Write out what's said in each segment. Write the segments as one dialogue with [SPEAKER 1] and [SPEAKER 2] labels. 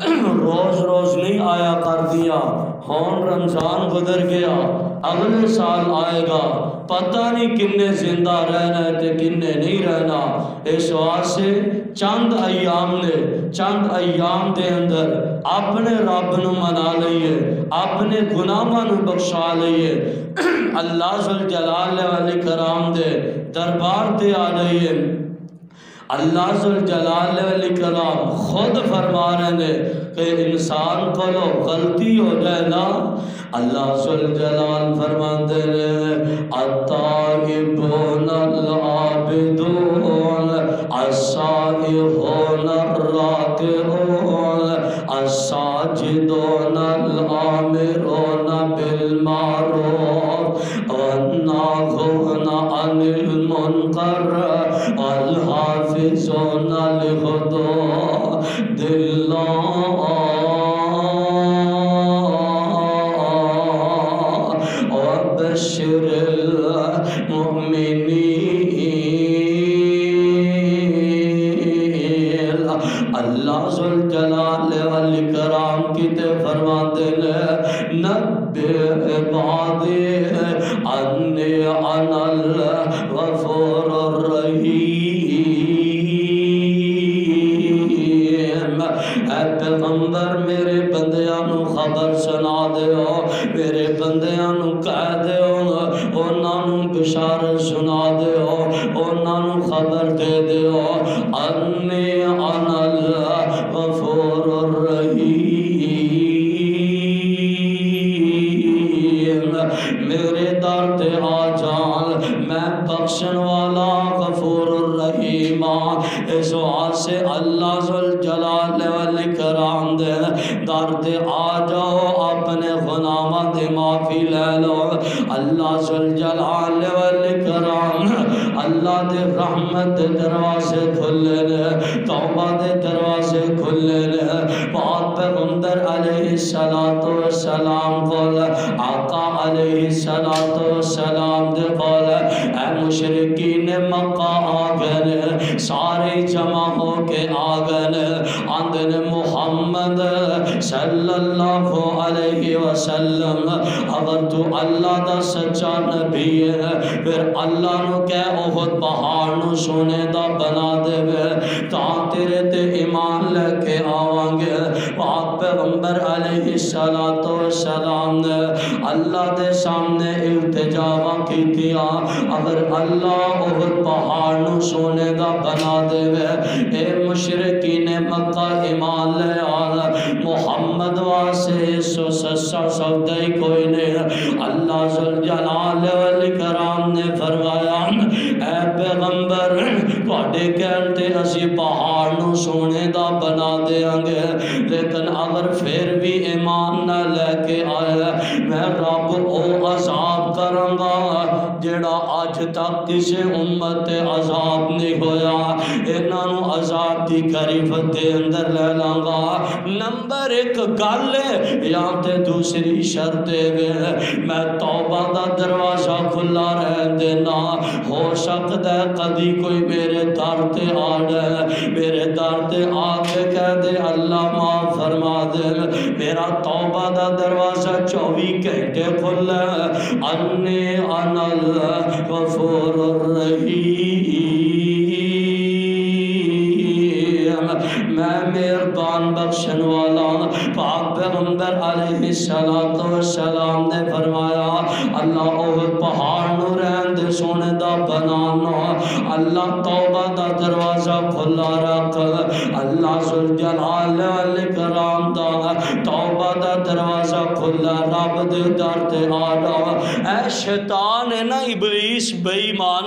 [SPEAKER 1] روز روز نہیں آیا کر دیا، ہون رمضان گزر گیا، اگلے سال آئے گا، پتہ نہیں کنے زندہ رہنا ہے تے کنے نہیں رہنا۔ اس واسطے چند ایام دے اندر اپنے رب نو منا لئیے، اپنے گناہاں نو بخشا لئیے، اللہ ذوالجلال والاکرام دے دربار تے آ جائیے۔ اللہ ذوالجلال والاکرام خود فرما رہے ہیں کہ انسان کو غلطی ہو جائے نا، اللہ ذوالجلال فرماتے ہیں التائبون العابدون السائحون الراکعون الساجدون الآمرون بالمعروف والناهون عن المنکر والحافظون لحدود اللہ وبشر المؤمنین۔ اللہ ذوالجلال والاکرام کی تے فرماتے ہیں نبئ عبادی انی انا الغفور الرحیم۔ اے پیغمبر میرے بندیاں نو خبر سنا دیو، میرے بندیاں نو کہہ دیو، انہاں نو بشارت سنا دیو، انہاں نو خبر دے دیو انی انا الغفور الرحیم۔ میرے در تے آ جان، میں بخشن والا غفور الرحیم۔ اس واسطے اللہ ذوالجلال والاکرام دے در تے آ جاؤ، اپنے گناہاں دی معافی لے لو۔ اللہ ذوالجلال والاکرام اللہ دے رحمت دے دروازے کھلے نے، توبہ دے دروازے کھلے نے۔ پاک پیغمبر علیہ السلام قول آقا علیہ السلام دے قول اے مشرکین مکہ آگئے، سارے جمع ہو کے آگئے، آندن محمد صلی اللہ علیہ وسلم اگر تو اللہ دا سچا نبی ہے، پھر اللہ نو کہ احد پہاڑ نو سونے دا بنا دے وے تاں تیرے تے ایمان لے کے آوان گے۔ پاک پیغمبر علیہ السلام نے اللہ دے سامنے التجاواں کی دیا، اگر اللہ احد پہاڑ نو سونے دا بنا دے وے، اے مشرکین مکہ ایمان لے آنا، محمد واسے سو سسا سودائی کوئی نہیں۔ اللہ ذوالجلال والاکرام نے فرمایا اے پیغمبر تواڈے کہن تے اسی پہاڑ نو سونے دا بنا دیاں گے، لیکن اگر پھر بھی ایمان نہ لے کے آیا، میں رب او عذاب کروں گا جڑا آج تک کسی امت تے عذاب نہیں ہویا، انہاں نو عذاب دی غریبت دے اندر لے لاں گا۔ نمبر ایک گل یا تے دوسری شرط ہے میں توبہ دا دروازہ کھلا رہن دینا، ہو سکتا ہے کدی کوئی میرے در تے آ جائے، میرے در تے آ کے کہہ دے اللہ معاف فرما دے، میرا توبہ دا دروازہ 24 گھنٹے کھلا ہے، انی انا الغفور الرحیم، میں مہربان بخشن والا۔ پاک پیغمبر علیہ السلام نے فرمایا اللہ احد پہاڑ نو رہن دے سونے دا بنانا، اللہ توبہ دا دروازہ کھلا رکھ، اللہ ذوالجلال والاکرام دا توبہ دا دروازہ کھلا، رب دے در تے آ جا۔ اے شیطان ہے نا ابلیس بے ایمان،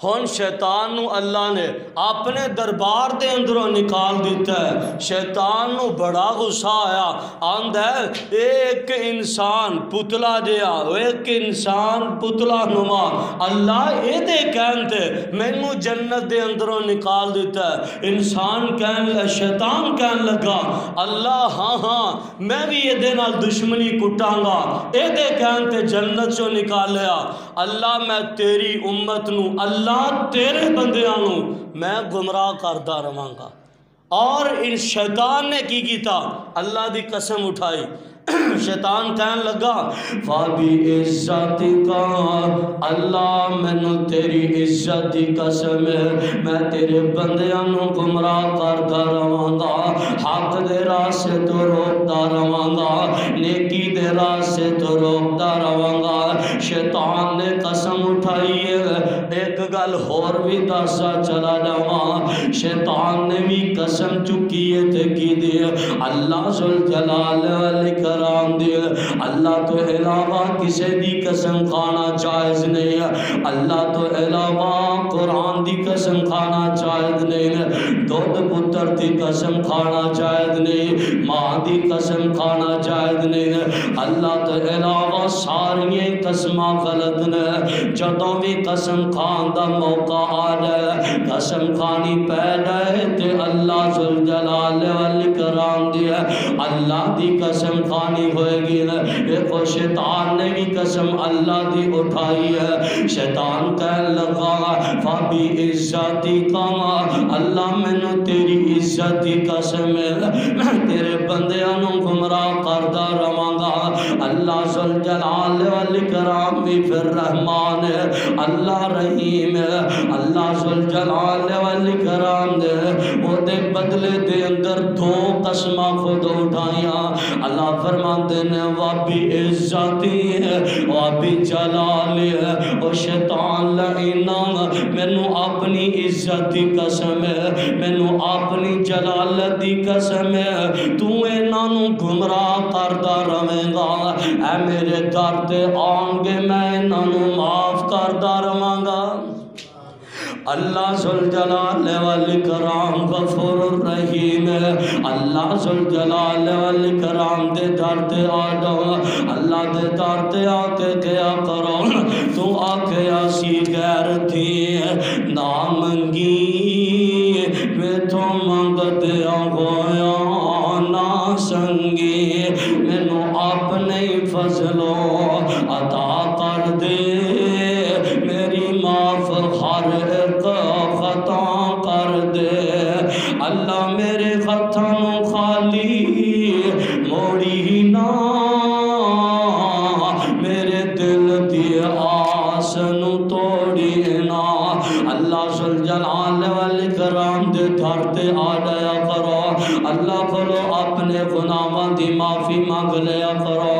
[SPEAKER 1] ہون شیطان نو اللہ نے اپنے دربار دے اندروں نکال دیتا ہے، شیطان نو بڑا غصہ آیا، آندہ ہے ایک انسان پتلا جیا، ایک انسان پتلا نما، اللہ اے دے کہنتے میں نو جنت دے اندروں نکال دیتا ہے۔ انسان کہن لگا، شیطان کہن لگا اللہ ہاں میں بھی یہ دے نال دشمنی کٹاں گا، اے دے کہنتے جنت سے نکال لیا۔ اللہ میں تیری امت نو، اللہ تیرے بندیاں نو میں گمراہ کردہ رہاں گا، اور ان شیطان نے کی کیتا اللہ دی قسم اٹھائی شیطان کہنے لگا فابی عزتی کا اللہ مینو تیری عزت دی قسم ہے میں تیرے بندیاں نو گمراہ کرتا رہاں گا حق دے راہ سے تو روکتا رہاں گا نیکی دے راہ سے تو روکتا رہاں گا شیطان نے قسم اٹھائی ہے ایک گل اور بھی دسا چلا جاواں شیطان نے بھی قسم چکی ہے تے کی دی اللہ ذوالجلال والاکرام دی اللہ تو علاوہ کسی دی قسم کھانا جائز نہیں ہے اللہ تو علاوہ قرآن دی قسم کھانا جائز نہیں ہے دودھ پتر دی قسم کھانا جائز نہیں ماں دی قسم کھانا جائز نہیں ہے اللہ تو علاوہ ساری قسمہ غلط نے جدوں بھی قسم کھان دا موقع آ جائے قسم کھانی پہ جائے تے اللہ ذوالجلال والاکرام دی اللہ دی قسم کھانی ہوئے گی دیکھو شیطان نے بھی قسم اللہ دی اٹھائی ہے شیطان کہنے لگا فابی عزتی کا اللہ مینو تیری عزت دی قسم ہے میں تیرے بندیاں نو گمراہ کردا رہاں گا اللہ ذوالجلال والاکرام بھی پھر رحمان ہے اللہ رحیم ہے اللہ ذوالجلال والاکرام دے وہ دے بدلے دے اندر دو قسمہ خود اٹھائیاں اللہ فرماتے نے وابی عزتی ہے وابی جلالی ہے وہ شیطان لعینہ مینو اپنی عزت دی قسم ہے مینو اپنی جلالت دی قسم ہے تو انہاں نو گمراہ کردا رہے گا اے میرے در تے آن گے میں انہاں نو معاف کردا رہاں گا اللہ ذوالجلال والاکرام غفور الرحیم ہے اللہ ذوالجلال والاکرام دے در تے آ جاؤ اللہ دے در تے آ کے کیا کرو تو آ کے آسی غیر تھی نہ منگی میں تو منگ دیا گویا نہ سنگی مینو اپنے فضلو عطا کر دے میری معاف ہر ایک خطا کر دے اللہ میرے خطاں خالی موڑی نہ میرے دل دی آس نو توڑی نہ اللہ ذوالجلال والاکرام دے در تے آ جایا کرو اللہ کرو اپنے گناہاں دی معافی مانگ لیا کرو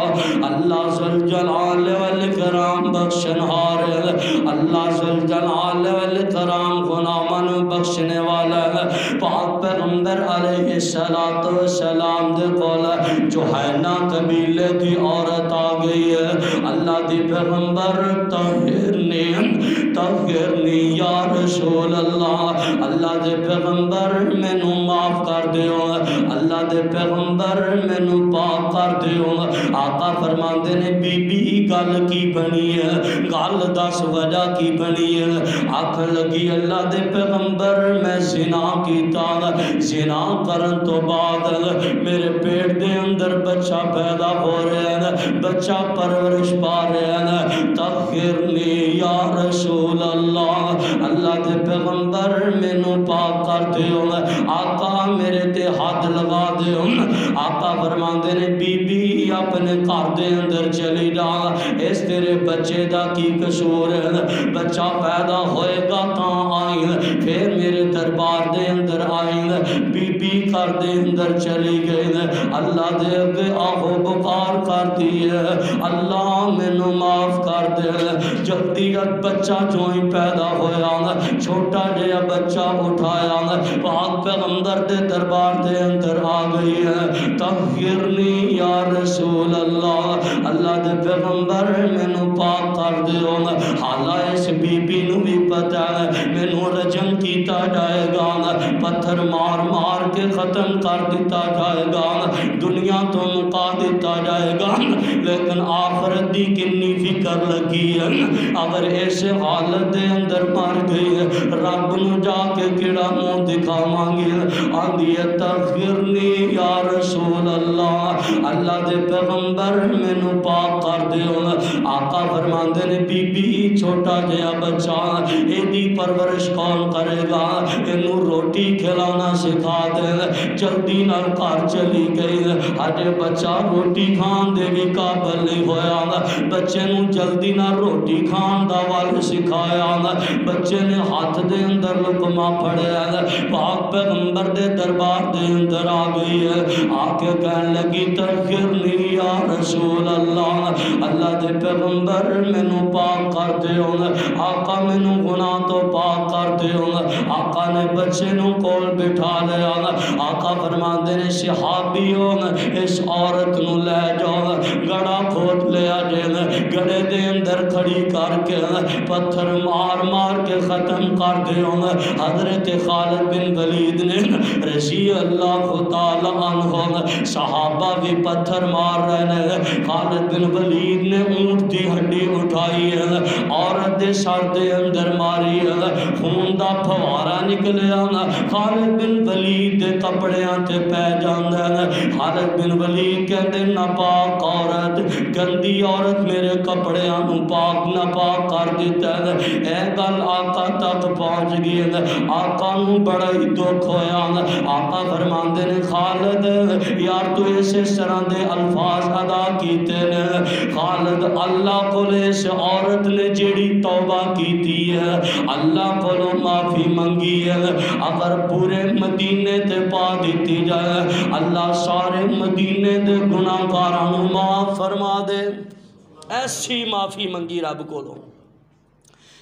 [SPEAKER 1] اللہ ذوالجلال والاکرام بخشنہار ہے اللہ ذوالجلال والاکرام گناہاں نو بخشنے والا ہے پاک پیغمبر علیہ السلام دے کول جوہینہ قبیلے دی عورت آ گئی ہے اللہ دی پیغمبر طہرنی یا رسول اللہ دے پیغمبر مینو معاف کر دیو اللہ دے پیغمبر مینو پاک کر دیو آقا فرماندے نے بی بی گل کی بنی ہے گل دس وجہ کی بنی ہے آکھ لگی اللہ دے پیغمبر میں زنا کیتا زنا کرن تو بعد میرے پیٹ دے اندر بچہ پیدا ہو رہے ہیں بچہ پرورش پا رہے ہیں طہرنی یا رسول اللہ دے پیغمبر مینو پاک کر دیو آقا میرے تے ہاتھ لگا دیو آقا فرماندے نے بی بی اپنے گھر دے اندر چلی جا اس تیرے بچے دا کی قصور ہے بچہ پیدا ہوئے گا تاں آئیں پھر میرے دربار دے اندر آئیں بی بی گھر دے اندر چلی گئی اللہ دے اگے آہو بکار کر دیئے اللہ مینو معاف کر دے جلدیت بچہ جوئیں پیدا ہویا چھوٹا جیا بچہ اٹھایا پاک پیغمبر دے دربار دے اندر آ گئی ہے طہرنی یا رسول اللہ دے پیغمبر مینو پاک کر دیو حالا اس بی بی نو بھی پتا ہے مینو رجم کیتا جائے گا پتھر مار مار کے ختم کر دیتا جائے گا دنیا تو مکا دیتا جائے گا لیکن آخرت دی کنی فکر لگی ہے اگر ایسے حالت دے اندر مر گئی ہے رب نو جا کے کیڑا منہ دکھا مانگی آندھی طہرنی یا رسول اللہ اللہ دے پیغمبر مینوں پاک کر دیو۔ آقا فرماندے نے بی بی چھوٹا جہا بچہ ایدی پرورش کون کرے گا، اینوں روٹی کھلانا سکھا دے۔ جلدی نال گھر چلی گئی، اجے بچہ روٹی کھان دے بھی قابل نہیں ہویا، بچے نوں جلدی نال روٹی کھان دا ول سکھایا، بچے نے ہاتھ دے اندر لقمہ پھڑیا، پاک پیغمبر دے دربار دے اندر آ گئی ہے، آ کے کہنے لگی تغفرنی یا رسول اللہ، اللہ دے پیغمبر مینوں پاک کر دیو، آقا مینوں گناہ تو پاک کر دیو۔ آقا نے بچے نوں کول بٹھا لیا، آقا فرماندے نے صحابیوں اس عورت نوں لے جاؤ، گڑا کھود لیا جائے، گڑے دے اندر کھڑی کر کے پتھر مار مار کے ختم کر دیو۔ حضرت خالد بن ولید نے رضی اللہ تعالی عنہ، صحابہ بھی پتھر مار رہے ہیں، خالد بن ولید نے اونٹ دی ہڈی اٹھائی ہے، عورت دے سر دے اندر ماری ہے، خون دا پھوارا نکلیا، خالد بن ولید دے کپڑیاں تے پہ جاندا ہے۔ خالد بن ولید کہندے ناپاک عورت، گندی عورت میرے کپڑیاں نوں پاک ناپاک کر دیتا ہے۔ اے گل آقا تک پہنچ گئی ہے، آقا نوں بڑا ہی دکھ ہویا، آقا فرماندے نے خالد یار تو اس طرح دے الفاظ ادا کیتے نے، خالد اللہ کو اس عورت نے جیڑی توبہ کیتی ہے اللہ کو معافی منگی ہے، اگر پورے مدینے تے پا دیتی جائے اللہ سارے مدینے دے گناہ گاراں معاف فرما دے۔ ایسی معافی منگی رب کو لو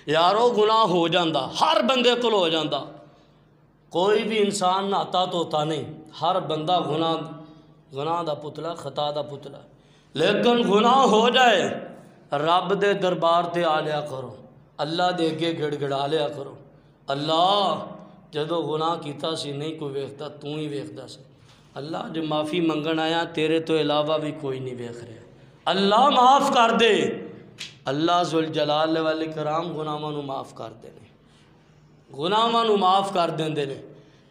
[SPEAKER 1] یارو، گناہ ہو جاندہ ہر بندے کو ہو جاندہ، کوئی بھی انسان نہاتا توتا نہیں، ہر بندہ گناہ دا پتلا خطا دا پتلا، لیکن گناہ ہو جائے رب دے دربار تے آ لیا کرو، اللہ دے اگے گڑ گڑا لیا کرو، اللہ جدو گناہ کیتا سی نہیں کوئی ویکھتا تو ہی ویکھدا سی، اللہ جو معافی منگن آیا تیرے تو علاوہ بھی کوئی نہیں ویکھ رہے، اللہ معاف کر دے۔ اللہ ذوالجلال والاکرام گناہاں نوں معاف کر دے نے، گناہاں نوں معاف کر دیندے نے۔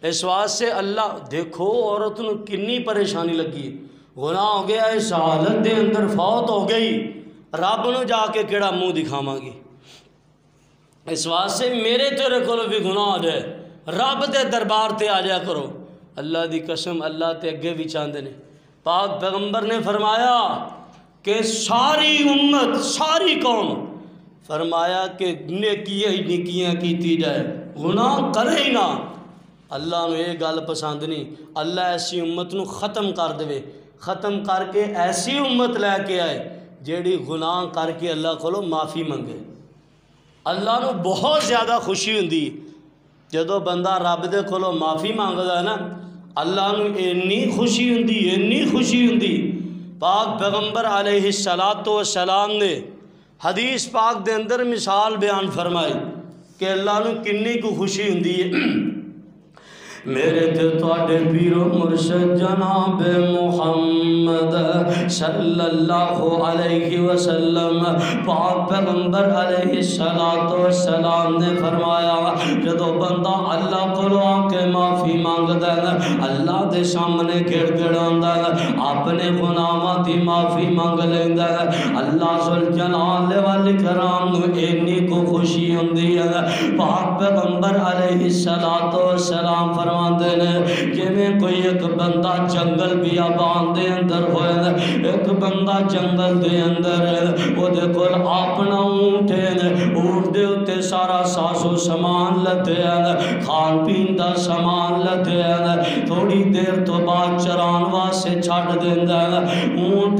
[SPEAKER 1] اس واسطے اللہ دیکھو عورت نوں کنی پریشانی لگی، گناہ ہو گیا اس حالت دے اندر فوت ہو گئی، رب نوں جا کے کیڑا منہ دکھاواں گی؟ اس واسطے میرے تیرے کولوں بھی گناہ ہو جائے رب دے دربار تے آ جایا کرو، اللہ دی قسم اللہ تے اگے بھی چاہندے نے۔ پاک پیغمبر نے فرمایا کہ ساری امت ساری قوم فرمایا کہ نیکیاں ہی نیکیاں کیتی جائے، گناہ کرے ہی نہ، اللہ نو یہ گل پسند نہیں، اللہ ایسی امت نو ختم کر دے، ختم کر کے ایسی امت لے کے آئے جیڑی گناہ کر کے اللہ کو معافی منگے۔ اللہ نو بہت زیادہ خوشی ہوندی جدو بندہ رب دے کولو معافی مانگدا ہے نا، اللہ نو اینی خوشی ہوندی، اینی خوشی ہوندی۔ پاک پیغمبر علیہ السلام نے حدیث پاک دے اندر مثال بیان فرمائی کہ اللہ نو کنی کو خوشی ہوندی ہے۔ میرے تے تواڈے پیر و مرشد جناب محمد صلی اللہ علیہ وسلم پاک پیغمبر علیہ السلام نے فرمایا جدو بندہ اللہ کو آ کے معافی مانگدا ہے اللہ دے سامنے گڑ گڑاندا ہے اپنے گناہاں دی معافی مانگ لیندا ہے، اللہ ذوالجلال والاکرام نو اینی کو خوشی ہوندی ہے۔ پاک پیغمبر علیہ السلام فرماندے نے جویں کوئی ایک بندہ جنگل بیابان دے اندر ہوئے، ایک بندہ جنگل دے اندر وہ دے کول اپنا اونٹ ہے، اونٹ دے اتے سارا ساز و سامان لدے ہیں، کھان پین دا سامان لدے ہیں، تھوڑی دیر تو بعد چران واسطے چھڈ دیندا ہے، اونٹ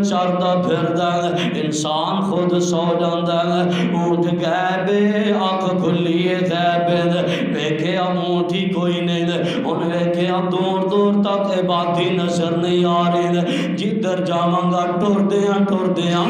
[SPEAKER 1] چردا پھردا ہے، انسان خود سو جاندا ہے، اونٹ غائب ہے، اکھ کھلی ہے غائب ہے، ویکھیا اونٹ ہی کوئی نہیں، ان ویکھیا دور دور تک عبادی نظر نہیں آ رہے، جدھر جاواں گا ٹردیاں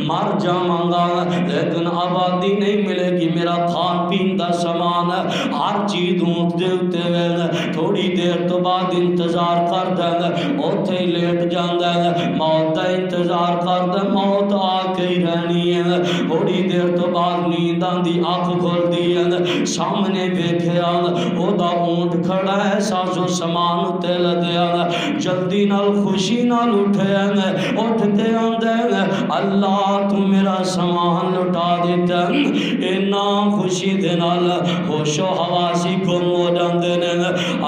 [SPEAKER 1] مر جاواں گا لیکن آبادی نہیں ملے گی، میرا کھان پین دا سامان ہے ہر چیز اونٹ دے اتے ویل، تھوڑی دیر تو بعد انتظار کردا ہے اوتھے ہی لیٹ جاندا ہے، موت دا انتظار کرتا موت آ کے ہی رہنی ہے. تھوڑی دیر تو بعد نیند آندی اکھ کھلدی ہے سامنے ویکھیا او دا اونٹ کھڑا ہے ساز و سامان اتے لدیا جلدی نال خوشی نال اٹھیا اٹھ کے آندے اللہ تو میرا سامان لٹا دیتا اینا خوشی دے نال ہوش و حواسی گم ہو جاندے نے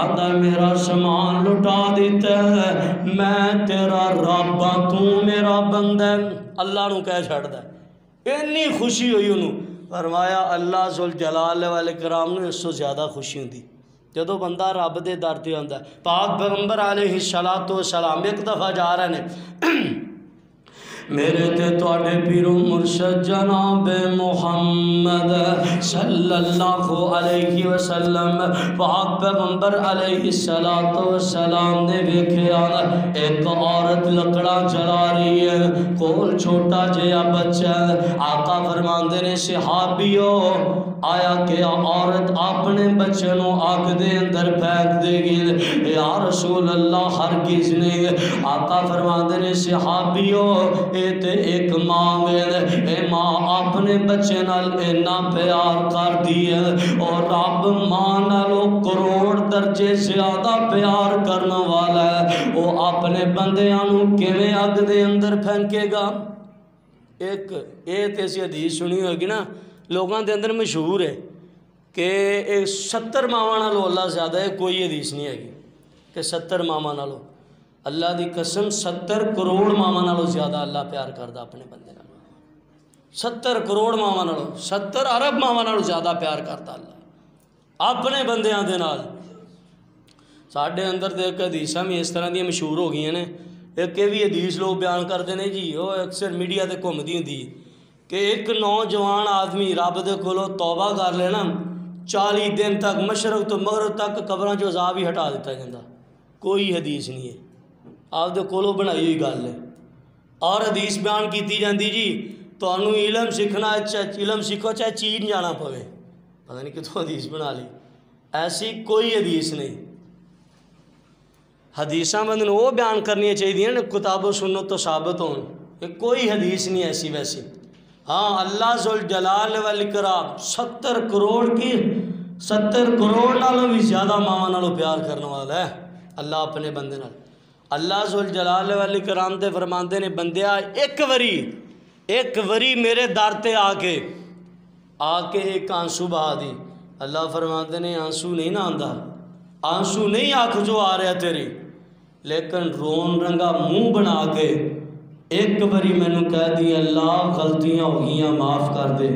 [SPEAKER 1] آندا میرا سامان لٹا دیتا میں تیرا رب ہاں تو میرا بندہ. اللہ نو کہہ چھڑدا اتنی خوشی ہوئی انہوں. فرمایا اللہ ذوالجلال والاکرام نے اس سے زیادہ خوشی ہوندی جدو بندہ رب دے در تے آندا. پاک پیغمبر علیہ السلام ایک دفعہ جا رہے ہیں میرے تے تواڈے پیر و مرشد جناب محمد صلی اللہ علیہ وسلم پاک پیغمبر علیہ السلام نے ویکھیا ایک عورت لکڑا جلا رہی ہے کول چھوٹا جہا بچہ. آقا فرماندے نے صحابیو آیا کہ عورت اپنے بچے نو آگ دے اندر پھینک دے گی یا رسول اللہ ہرگز نہیں. آقا فرماندے نے صحابیو اے تے ایک ماں اے ماں اپنے بچے نال اینا پیار کر دی ہے اور رب ماں نالو کروڑ درجے زیادہ پیار کرنا والا ہے وہ اپنے بندیاں نو کیویں اگ دے اندر پھینکے گا. ایک ایسی حدیث سنی ہوگی نا لوگاں دے اندر مشہور ہے کہ 70 ماواں نالو اللہ زیادہ ہے. کوئی حدیث نہیں ہے کہ 70 ماواں نالو اللہ دی قسم 70 کروڑ ماواں نالو زیادہ اللہ پیار کردا اپنے بندے نالو. 70 کروڑ ماواں نالو 70 ارب ماواں نالو زیادہ پیار کردا اللہ اپنے بندیاں دے نال. ساڈے اندر تے حدیثاں بھی اس طرح دی مشہور ہو گئی ہیں. ایک یہ بھی حدیث لوگ بیان کرتے ہیں جی وہ اکثر میڈیا تے گھومدی ہوندی کہ ایک نوجوان آدمی رب دے کولوں توبہ کر لینا 40 دن تک مشرق تو مغرب تک قبراں چوں عذاب ہی ہٹا دیتا جاندا. کوئی حدیث نہیں ہے آپ دے کولوں بنائی ہوئی گل ہے. اور حدیث بیان کیتی جاندی جی تانوں علم سیکھنا علم سیکھو چاہے چین جانا پوے. پتہ نہیں کتوں حدیث بنا لی. ایسی کوئی حدیث نہیں. حدیثاں بندے وہ بیان کرنی چاہیے نا کتاب و سنت تو ثابت ہون. کوئی حدیث نہیں ایسی ویسی. ہاں اللہ ذوالجلال والاکرام 70 کروڑ کی 70 کروڑ نالوں بھی زیادہ ماواں نالوں پیار کرنے والا ہے اللہ اپنے بندے نال. اللہ ذوالجلال والاکرام تے فرماندے نے بندیا ایک وری میرے در تے آ کے ایک آنسو بہا دی. اللہ فرماندے نے آنسو نہیں نہ آندا آنسو نہیں آنکھ جو آ رہا تیری لیکن رون رنگا منہ بنا کے ایک بری مینوں کہہ دی اللہ غلطیاں ہو گئیاں معاف کر دے.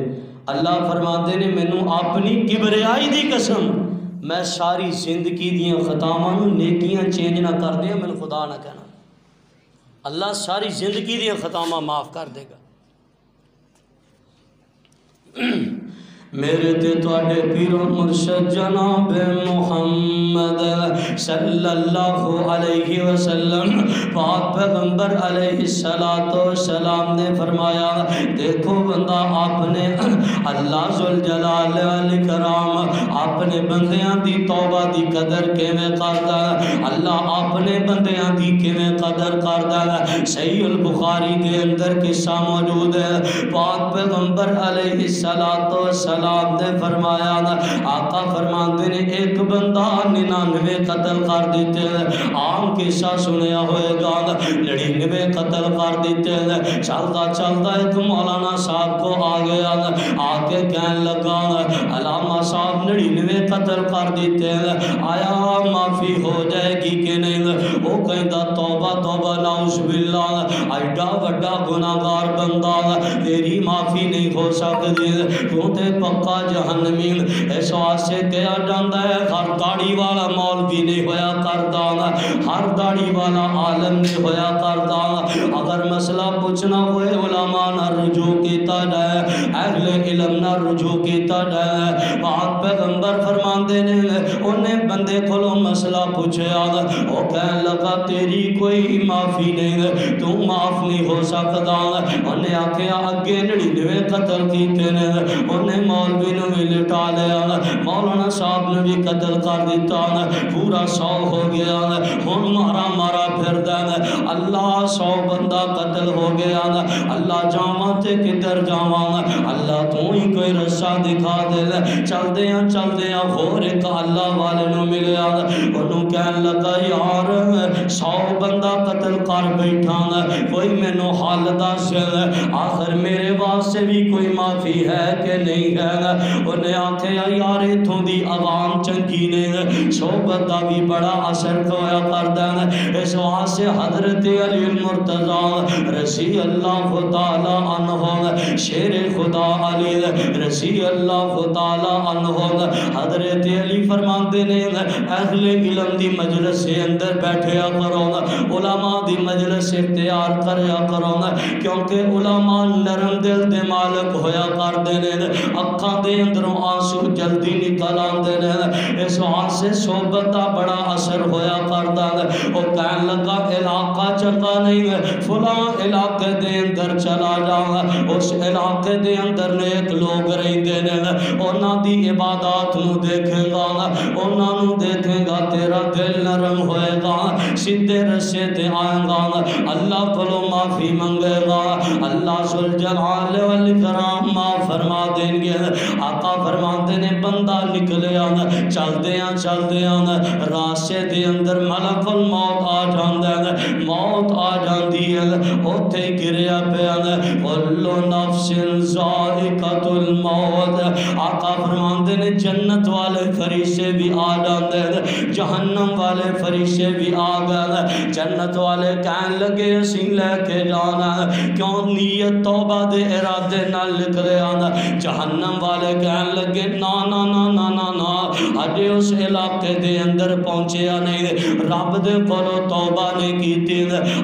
[SPEAKER 1] اللہ فرماندے نے مینوں اپنی کبریائی دی قسم میں ساری زندگی دیاں خطاواں نوں نیکیاں چینج نہ کر دیا مینوں خدا نہ کہنا. اللہ ساری زندگی دیاں خطاواں معاف کر دے گا. میرے تے تواڈے پیر و مرشد جناب محمد صلی اللہ علیہ وسلم پاک پیغمبر علیہ السلام نے فرمایا دیکھو بندہ اپنے اللہ ذوالجلال والاکرام اپنے بندیاں دی توبہ دی قدر کیویں کردا اللہ اپنے بندیاں دی کیویں قدر کردا. صحیح البخاری دے اندر قصہ موجود ہے. پاک پیغمبر علیہ السلام نے فرمایا آقا فرماندے نے ایک بندہ 99 قتل کر دیتے ہیں. عام قصہ سنیا ہوئے گا 99 قتل کر دیتے ہیں. چلتا چلتا ایک مولانا صاحب کو آ گیا آ کے کہنے لگا علامہ صاحب 99 قتل کر دیتے ہیں آیا معافی ہو جائے گی کہ نہیں. وہ کہندا توبہ توبہ نعوذ باللہ ایڈا وڈا گناہگار بندہ تیری معافی نہیں ہو سکتی تو تے پکا جہنمین. اس واسطے کہا جاندا ہے ہر داڑھی والا مولوی نہیں ہویا کردا ہر داڑھی والا عالم نہیں ہویا کردا. اگر مسئلہ پوچھنا ہوئے علماء نہ رجوع کیتا جائے اہل علم نہ رجوع کیتا جائے. پاک پیغمبر فرماندے نے انہیں بندے کولوں مسئلہ پوچھیا وہ کہنے لگا تیری کوئی معافی نہیں، تو معاف نہیں ہو سکتا۔ انہیں آکھیا اگے 99 قتل کیتے نے، انہیں مولوی نو بھی لٹا لیا، مولانا صاحب نے بھی قتل کر دیتا، پورا 100 ہو گیا، ہن مارا مارا پھر دین، اللہ 100 بندہ قتل ہو گیا، اللہ جاواں تے کدھر جاواں، اللہ تو ہی کوئی رسہ دکھا دے۔ چل دیاں ہور ایک اللہ والے نو ملیا، انہوں کہن لگا یار 100 بندہ قتل کر بیٹھا، کوئی مینو حال دس، آخر میرے واسطے بھی کوئی معافی ہے کہ نہیں ہے؟ انہیں آکھیا یار اتھوں دی عوام چنگی نے، صحبت دا بھی بڑا اثر ہویا کردا ہے، اس واسطے حضرت علی المرتضی رضی اللہ تعالی عنہ، شیر خدا علی رضی اللہ تعالی عنہ، حضرت علی فرماندے نے اہل علم دی مجلس کے اندر بیٹھیا کرو، علماء دی مجلس اختیار کریا کرو، کیونکہ علماء نرم دل دے مالک ہویا کردے نے، اکھاں دے اندروں آنسو جلدی نکل آندے نے، اس واسطے صحبت دا بڑا اثر ہویا کردا ہے۔ وہ کہن لگا علاقہ چنگا نہیں ہے، فلاں علاقے دے اندر چلا جاؤں، اس علاقے دے اندر نیک لوگ رہندے نے، انہاں دی عبادات نو دیکھیں گا، انہاں نو دیکھیں گا تیرا دل نرم ہوئے گا، سیدھے رسے تے آئیں گا، اللہ کلو معافی منگے گا، اللہ ذوالجلال والاکرام معاف فرما دیں گے۔ آقا فرماتے نے بندہ نکلے آنا، چل دیاں راستے دے اندر ملک الموت آ جاندے ہیں، موت آ جاندی ہے، اوتھے گریا پیا کل نفس ذائقۃ الموت۔ آقا فرماتے نے جنت والے فرشتے بھی آ جاندے ہیں، جہنم والے فرشتے بھی آ گئے، جنت والے کہن لگے اسی لے کے جانا ہے، کیوں نیت توبہ دے ارادے نہ نکلے آنا، جہنم والے کہن لگے نا نا نا نا نا نا، اجے اس علاقے دے اندر پہنچیا نہیں، رب دے کولو توبہ نہیں کیتی،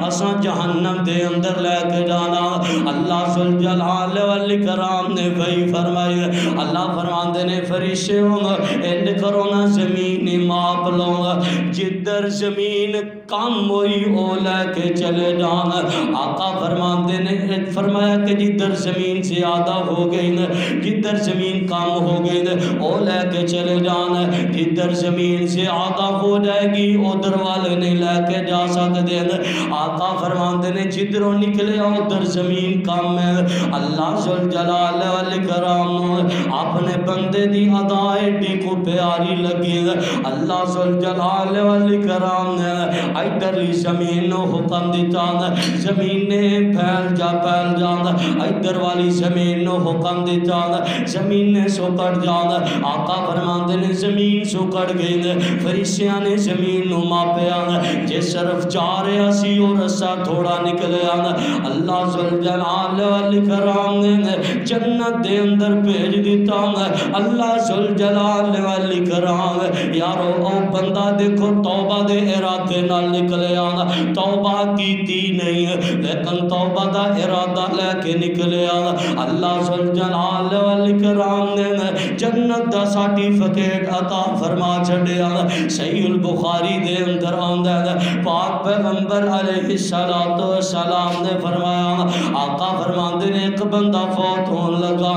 [SPEAKER 1] اساں جہنم دے اندر لے کے جانا۔ اللہ ذوالجلال والاکرام نے وہی فرمائی، اللہ فرماندے نے فرشتے انج کرو نا زمین ماپ لو، جدھر زمین کم ہوئی او لے کے چلے جان۔ آقا فرماندے نے فرمایا کہ جدھر زمین زیادہ ہو گئی نا، جدھر زمین کم ہو گئی نا او لے کے چلے جان، جدھر زمین زیادہ ہو جائے گی ادھر والے نہیں لے کے جا سکتے۔ آقا فرماندے نے جدھروں نکلے ادھر زمین کم ہے، اللہ ذوالجلال والاکرام اپنے بندے دی ادا ایڈی کو پیاری لگی، اللہ ذوالجلال والاکرام نے ادھرلی زمین نو حکم دیتا، زمین نے پھیل جا ادھر والی زمین نو حکم دیتا، زمین نے سکڑ جانا۔ آقا فرماندے نے زمین سکڑ گئی، فرشتیاں نے زمین نو ماپیا، جس طرف جا رہا سی اور رسا تھوڑا نکلے آنا، اللہ ذوالجلال والاکرام نے جنت دے اندر بھیج دیتا، اللہ ذوالجلال والاکرام یارو او بندہ دیکھو توبہ دے ارادے نال نکلے آنا، توبہ کیتی نہیں لیکن توبہ دا ارادہ لے کے نکلے آنا، اللہ ذوالجلال والاکرام نے جنت دا سرٹیفکیٹ عطا فرما چھڑے آنا۔ صحیح البخاری دے اندر آندا ہے، پاک پیغمبر علیہ السلام نے فرمایا، آقا فرماندے نے ایک بندہ فوت ہون لگا،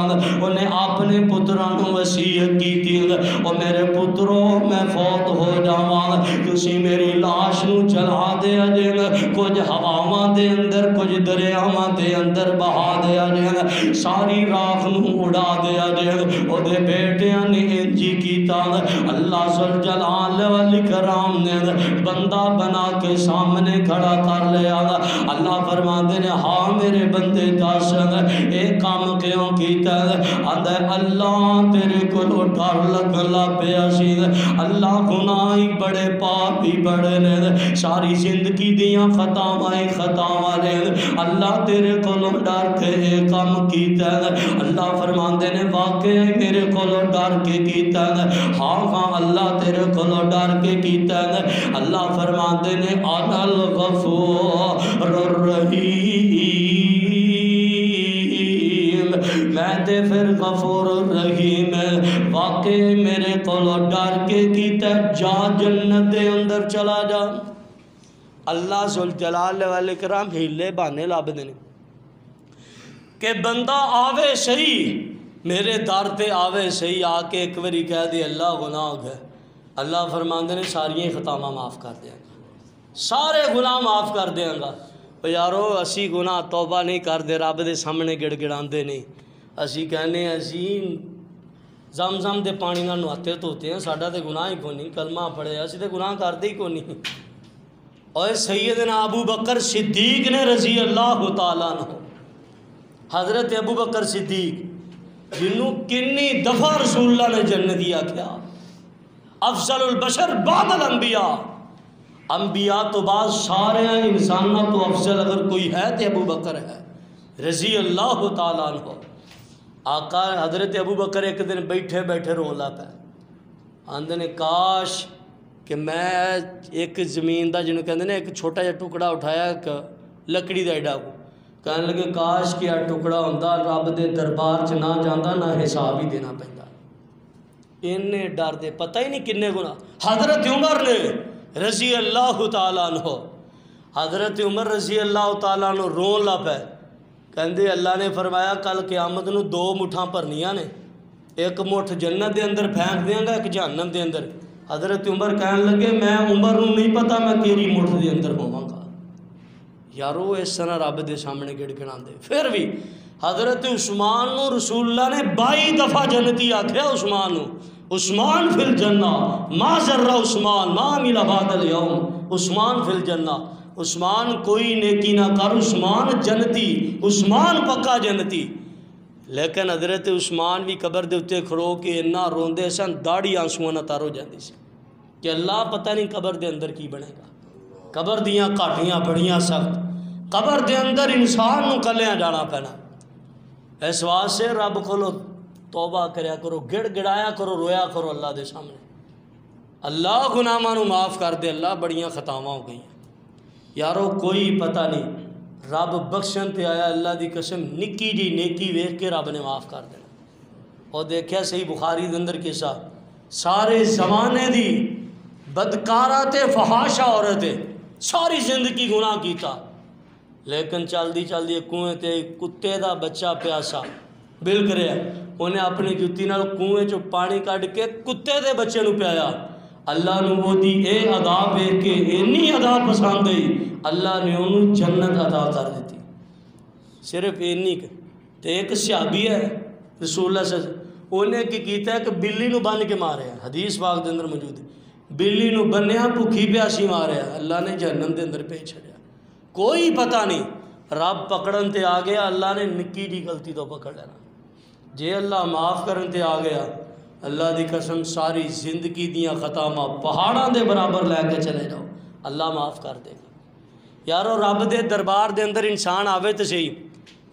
[SPEAKER 1] انہیں اپنے پتراں نو وصیت کی تھی، او میرے پترو میں فوت ہو جاواں، تسی میری لاش نو جلا دیا جے، کچھ ہواواں دے اندر کچھ دریاواں دے اندر بہا دیا جے، ساری راکھ نو اڑا دیا جے۔ او دے بیٹیاں نے انجی کیتا، اللہ ذوالجلال والاکرام نے بندہ بنا کے سامنے کھڑا کر لیا، اللہ فرماندے نے ہاں میرے بندے دس اے کام کیوں کیتا ہے؟ آندا ہے اللہ تیرے کو ڈر لگن لگ پیا سی، اللہ گناہ ہی بڑے پاپ ہی بڑے نے، ساری زندگی دیاں خطاواں نے، اللہ تیرے کو ڈر کے اے کام کیتا ہے۔ اللہ فرماندے نے واقعی میرے کو ڈر کے کیتا ہے، ہاں اللہ تیرے کو ڈر کے کیتا ہے۔ اللہ فرماندے نے انا الغفور الرحیم، میں تے پھر غفور الرحیم، واقعی میرے کو ڈر کے کیتا ہے، جا جنت دے اندر چلا جا۔ اللہ ذوالجلال والاکرام ہیلے بہانے لبدے نے کہ بندہ آوے صحیح میرے در تے آوے صحیح، آ کے ایک باری کہہ دے اللہ گناہ ہو گئے، اللہ فرماندے نے ساریاں خطاواں معاف کر دیاں گا، سارے گناہ معاف کر دیاں گا۔ یارو اسی گناہ توبہ نہیں کردے، رب دے سامنے گڑ گڑاندے نہیں، اسی کہنے اسی زم دے پانی نال نہاتے دھوتے ہیں، ساڈا تے گناہ ہی کوئی نہیں، کلمہ پڑھے اسی تے گناہ کردے ہی کوئی نہیں۔ اور سیدنا ابو بکر صدیق نے رضی اللہ تعالیٰ عنہ، حضرت ابو بکر صدیق جنوں کنی دفعہ رسول اللہ نے جنتی آکھیا، افضل البشر بعد الانبیاء، انبیاء تو بعد سارے انسانوں تو افضل اگر کوئی ہے تو ابو بکر ہے رضی اللہ تعالیٰ عنہ۔ آقا حضرت ابو بکر ایک دن بیٹھے بیٹھے رون لا پے، آندے نے کاش کہ میں ایک زمین دا جنوں کہندے نے ایک چھوٹا جہا ٹکڑا اٹھایا ایک لکڑی دا ایڈا کو، کہنے لگے کاش کہ یہ ٹکڑا ہوندا رب دے دربار چ نہ جاندا نہ حساب ہی دینا پیندا، انہیں ڈر دے پتہ ہی نہیں کنے گناہ۔ حضرت عمر نے رضی اللہ تعالیٰ عنہ، حضرت عمر رضی اللہ تعالیٰ عنہ رون لا پے، کہندے اللہ نے فرمایا کل قیامت نو دو مٹھاں بھرنیاں نے، ایک مٹھ جنت دے اندر پھینک دیاں گا ایک جہنم دے اندر۔ حضرت عمر کہنے لگے میں عمر نو نہیں پتا میں کیری مٹھ دے اندر ہوواں گا۔ یارو اس طرح رب دے سامنے گڑ گڑاندے۔ پھر بھی حضرت عثمان نو رسول اللہ نے 22 دفعہ جنتی آکھیا، عثمان نو عثمان فی الجنہ ما ذر عثمان ما عمل بعد اليوم، عثمان فی الجنہ، عثمان کوئی نیکی نہ کر، عثمان جنتی، عثمان پکا جنتی۔ لیکن حضرت عثمان بھی قبر دے اتے کھڑو کے اتنا روندے سن داڑھی آنسواں نہ تار ہو جاندی سی کہ اللہ پتہ نہیں قبر دے اندر کی بنے گا، قبر دیاں کاٹیاں بڑیاں سخت، قبر دے اندر انسان نو کلیاں جانا پینا۔ اس واسطے رب کولو توبہ کریا کرو، گڑ گڑایا کرو، رویا کرو اللہ دے سامنے، اللہ گناہاں نو معاف کر دے، اللہ بڑیاں خطاواں ہو گئیاں۔ یارو کوئی پتہ نہیں رب بخشن تے آیا، اللہ دی قسم نکی جی نیکی ویکھ کے رب نے معاف کر دینا۔ اور دیکھیا صحیح بخاری دے اندر کیسا سارے زمانے دی بدکارہ تے فحاشہ عورت ہے، ساری زندگی گناہ کیتا، لیکن چلدی چلدی کنویں تے کتے دا بچہ پیاسا بل کریا، انہیں اپنی جتی نال کنویں چو پانی کڈ کے کتے دے بچے نو پیایا۔ اللہ نو وہ دی اے ادا ویکھ کے اینی ادا پسند آئی، اللہ نے انہوں جنت عطا کر دیتی۔ صرف اینی تے ایک صحابی ہے رسول اللہ صلی اللہ علیہ وسلم، انہیں کی کیتا ہے کہ بلی نو بن کے ماریا، حدیث پاک دے اندر موجود ہے، بلی نو بنیا بھوکی پیاسی ماریا، اللہ نے جہنم دے اندر بھیج چھڑیا۔ کوئی پتہ نہیں رب پکڑن تے آ گیا، اللہ نے نکی جی غلطی تو پکڑ لینا، جے اللہ معاف کرن تے آ گیا، اللہ دی قسم ساری زندگی دیاں خطاواں پہاڑاں دے برابر لے کے چلے جاؤ، اللہ معاف کر دے گا۔ یارو رب دے دربار دے اندر انسان آوے تو صحیح،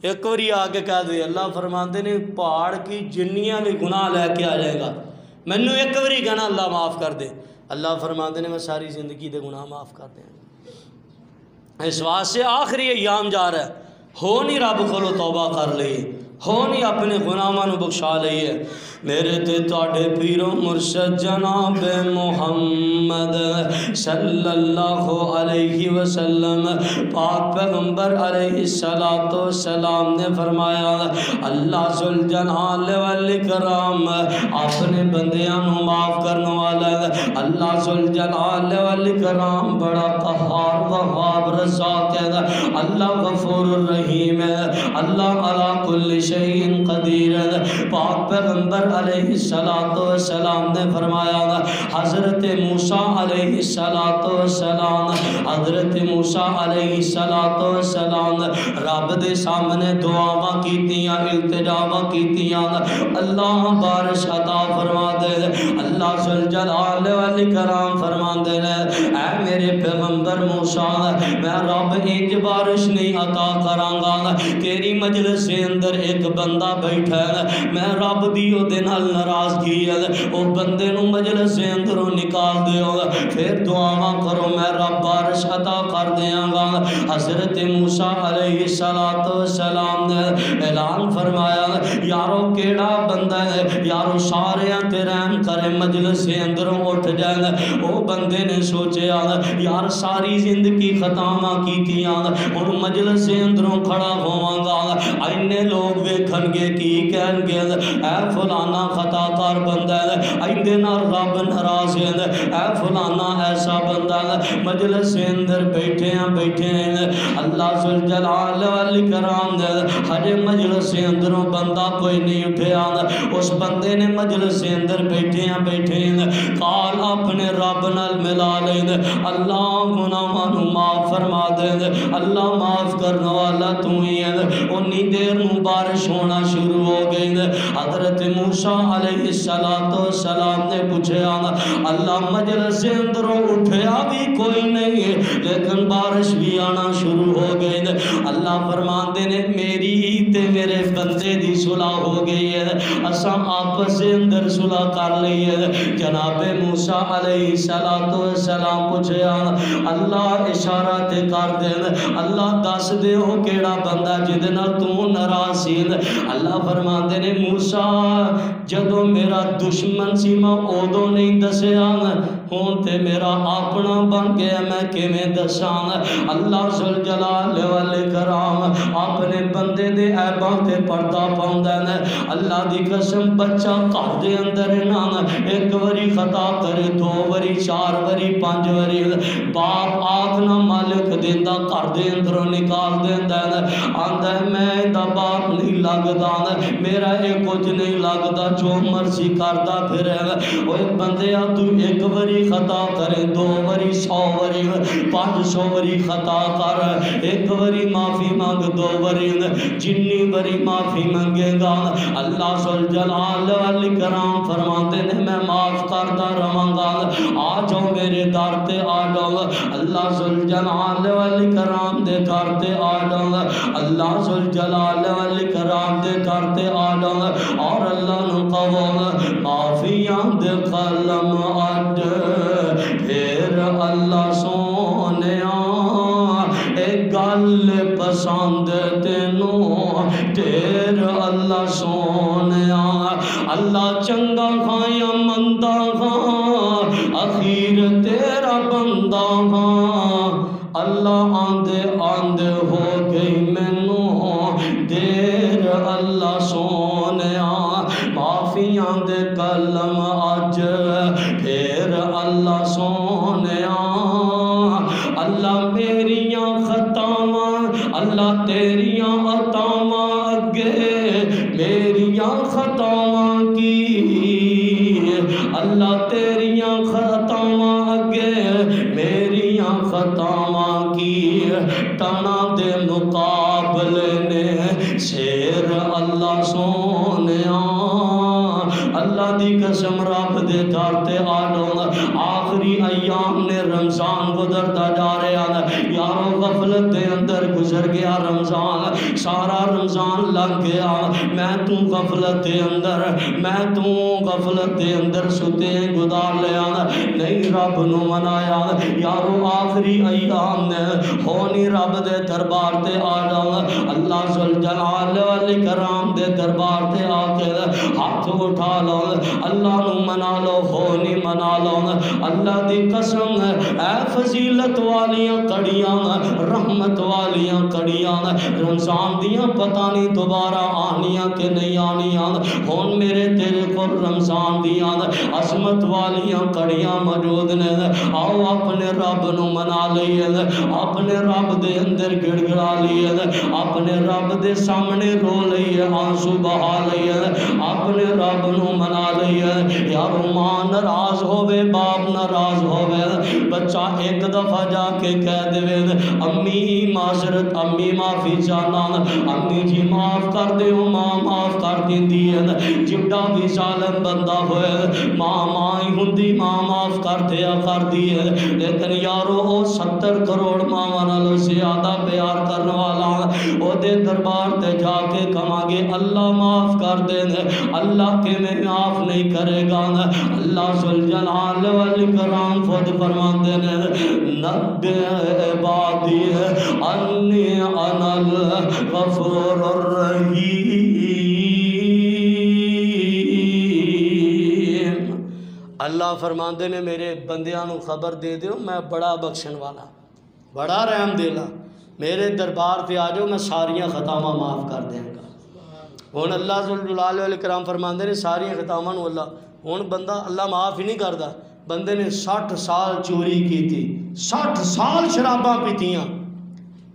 [SPEAKER 1] ایک واری آ کے کہہ دے، اللہ فرماندے نے پہاڑ کی جنیاں بھی گناہ لے کے آ جائے گا، مینوں ایک واری کہنا اللہ معاف کر دے، اللہ فرماندے نے میں ساری زندگی دے گناہ معاف کر دیں۔ اس واسطے آخری ایام جا رہا ہے، ہو نہیں رب کھولو توبہ کر لئیے، ہو نہیں اپنے گناہاں نو بخشا لئیے۔ میرے تے تواڈے پیرو مرشد جناب محمد صلی اللہ علیہ وسلم پاک پیغمبر علیہ السلام نے فرمایا، اللہ ذوالجلال والاکرام اپنے بندیاں نو معاف کرنے والا ہے، اللہ ذوالجلال والاکرام بڑا قہار وہاب رزاق ہے، اللہ غفور الرحیم ہے، اللہ علی کل شیء قدیر ہے۔ پاک پیغمبر علیہ السلام نے فرمایا، حضرت موسیٰ علیہ السلام، حضرت موسیٰ علیہ السلام رب دے سامنے دعاواں کیتیاں، التجاواں کیتیاں، اللہ بارش عطا فرما دے، اللہ ذوالجلال والاکرام فرما دے، اے میرے پیغمبر موسیٰ میں رب انج بارش نہیں عطا کراں گا، تیری مجلس کے اندر ایک بندہ بیٹھا ہے، میں رب دی او دے بندے نال ناراضگی ہے او بندے نو مجلس دے اندروں نکال دیو پھر دعاواں کرو میں رب بارش عطا کر دیاں گا حضرت موسیٰ علیہ السلام نے اعلان فرمایا یارو کیڑا بندہ ہے یارو سارے تے رحم کرے مجلس دے اندروں اٹھ جائے او بندے نے سوچیا یار ساری زندگی خطاواں کیتیاں اور مجلس دے اندروں کھڑا ہوواں گا اینے لوگ ویکھن گے کی کہن گے اے فلانا خطا کار بندہ ہے ایندے نال رب ناراض ہے اے فلانا ایسا بندہ ہے مجلس دے اندر بیٹھے ہیں اللہ ذوالجلال والاکرام نے ہجے مجلس دے اندروں بندہ کوئی نہیں اٹھیا اس بندے نے مجلس دے اندر بیٹھے ہیں کال اپنے رب نال ملا لے اللہ گناہاں نو معاف فرما دے اللہ معاف کرنے والا تو ہی ہے انی دیر نو بارش ہونا شروع ہو گئی حضرت موسیٰ علیہ السلام نے پوچھا اللہ مجلس سے اندروں اٹھیا بھی کوئی نہیں ہے لیکن بارش بھی آنا شروع ہو گئی اللہ فرماندے نے میری تے میرے بندے دی صلح ہو گئی ہے اساں آپس سے اندر صلح کر لی ہے جناب موسیٰ علیہ السلام پوچھا اللہ اشارہ تے کر دے اللہ دس دے ہو کیڑا بندہ جدے نال تو ناراض سی اللہ فرماندے نے موسیٰ جدو میرا دشمن سی میں اودو نہیں دسیا ہون تے میرا اپنا بن گیا میں کیویں دساں اللہ ذوالجلال والاکرام اپنے بندے دے عیباں تے پردہ پاوندا ہے اللہ دی قسم بچہ گھر دے اندر نہ ایک واری خطا کرے دو واری چار واری پانچ واری باپ آکھنا مالک دیندا گھر دے اندروں نکال دیندا آندا ہے میں دا باپ نہیں لگدا میرا یہ کچھ نہیں لگدا جو مرضی کردا پھر اوے بندیا تو ایک واری خطا کرے دو واری 100 واری 500 واری خطا کر ایک واری معافی مانگ دو واری جنی واری معافی مانگے گا اللہ ذوالجلال والاکرام فرماتے ہیں میں معاف کرتا رہاں گا آ جاؤ میرے در تے آ جاؤ اللہ ذوالجلال والاکرام دے در تے آ جاؤ اللہ ذوالجلال والاکرام دے در تے آ جاؤ اور اللہ نو کہو معافیاں دے قلم اڈ پھر اللہ سونیا ایک گل پسند تینوں تیر اللہ سونیا اللہ چنگا خایا مندہ خان اخیر تیرا بندہ خان اللہ آندے آندے ہو گئی مینوں دیر اللہ سونیا معافیاں دے کلم اج پھر اللہ سونیا اللہ میریاں خطاواں اللہ تیریاں عطاواں اگے میریاں خطاواں کی اللہ تیریاں خطاواں اگے میریاں خطاواں کی ٹنا دے مقابلے نے شیر اللہ سونیا اللہ دی قسم رب دے در تے آڈوں آخری ایام نے رمضان گزرتا جا رہا ہے یارو غفلت دے اندر گزر گیا رمضان سارا رمضان لگ گیا میں تو غفلت دے اندر ستے گزار لیا نہیں رب نو منایا یارو آخری ایام نے ہونی رب دے دربار تے آڈوں اللہ ذوالجلال والاکرام دے دربار تے آ کے ہاتھ اٹھا لو اللہ نو منا لو ہونی منا لو اللہ دی قسم اے فضیلت والیاں کڑیاں رحمت والیاں کڑیاں رمضان دیاں پتہ نہیں دوبارہ آنیاں کہ نہیں آنیاں ہون میرے تیرے کو رمضان دیاں عظمت والیاں کڑیاں موجود نے آؤ اپنے رب نو منا لئیے اپنے رب دے اندر گڑ گڑا لئیے اپنے رب دے سامنے رو لئیے آنسو بہا لئیے اپنے رب نو منا لئیے یارو ماں ناراض ہوئے باپ ناراض ہوئے بچہ ایک دفعہ جا کے کہہ دے امی معذرت، امی معافی چاہنا، امی جی معاف کر دے، ماں معاف کر دیندی ہے، جڑا بھی ظالم بندہ ہوئے ماں ہی ہوندی، ماں معاف کر دیا کر دی ہے، لیکن یارو او 70 کروڑ ماں نالوں زیادہ پیار کرنے والا او دے دربار تے جا کے کہاں گے اللہ معاف کر دے، اللہ کے میں معاف نہیں کرے گا۔ اللہ ذوالجلال والاکرام خود فرماتے ہیں نبئ عبادی انی انا الغفور الرحیم۔ اللہ فرماتے ہیں میرے بندیاں نو خبر دے دیو میں بڑا بخشن والا، بڑا رحم دیلا، میرے دربار پہ آ جاؤ میں ساریاں خطاواں معاف کر دیں گا۔ ہوں اللہ ذوالجلال والاکرام فرماندے نے ساریاں خطاواں نو اللہ ہوں بندہ اللہ معاف ہی نہیں کردا، بندے نے 60 سال چوری کی تھی، 60 سال شراباں پیتیاں،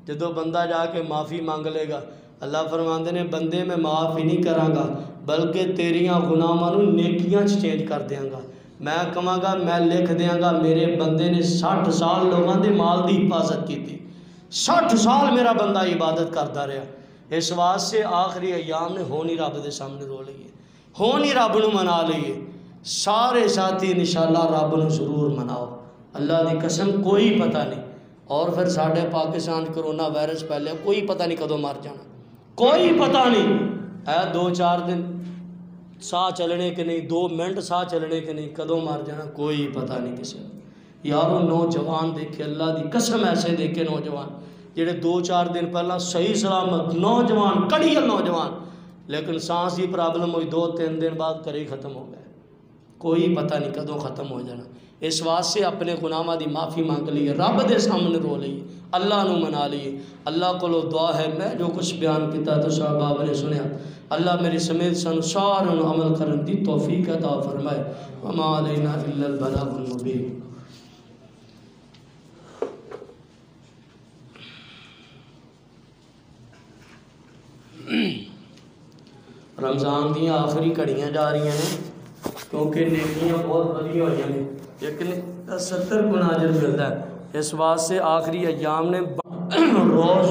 [SPEAKER 1] جدو بندہ جا کے معافی مانگ لے گا اللہ فرماندے نے بندے میں معاف ہی نہیں کراں گا بلکہ تیریاں گناہاں نو نیکیاں چینج کر دیاں گا، میں کہاں گا میں لکھ دیاں گا میرے بندے نے 60 سال لوگاں دے مال دی حفاظت کی تھی، 60 سال میرا بندہ عبادت کرتا رہا، اس واسطے آخری ایام نے ہونی رب دے سامنے رو لئیے، ہونی رب نو منا لئیے، سارے ساتھی انشاءاللہ رب نو ضرور مناؤ، اللہ دی قسم کوئی پتہ نہیں۔ اور پھر ساڑھے پاکستان کرونا وائرس پہلے کوئی پتہ نہیں کدو مر جانا، کوئی پتہ نہیں، 2-4 دن ساہ چلنے کے نہیں، 2 منٹ ساہ چلنے کے نہیں، کدو مر جانا کوئی پتہ نہیں کسی۔ یارو نوجوان دیکھے اللہ دی قسم ایسے دیکھے نوجوان جڑے 2-4 دن پہلا صحیح سلامت نوجوان کڑیل نوجوان، لیکن سانس کی پرابلم ہوئی 2-3 دن بعد کرے ختم ہو گئے، کوئی پتہ نہیں کدوں ختم ہو جانا۔ اس واسطے اپنے گناہاں دی معافی مانگ لیے، رب دے سامنے رو لئیے، اللہ نو منا لیے۔ اللہ کو دعا ہے میں جو کچھ بیان کیتا تو صحابہ نے سنیا، اللہ میری سمیت سن ساروں عمل کرن دی توفیق عطا فرمائے، وما علینا الا البلاغ المبین۔ رمضان دی آخری کڑیاں جا رہی ہیں کیونکہ نیکیاں بہت بڑی ہوئی ہیں، لیکن 70 گنا اجر ملتا ہے، اس واسطے آخری ایام نے روز روز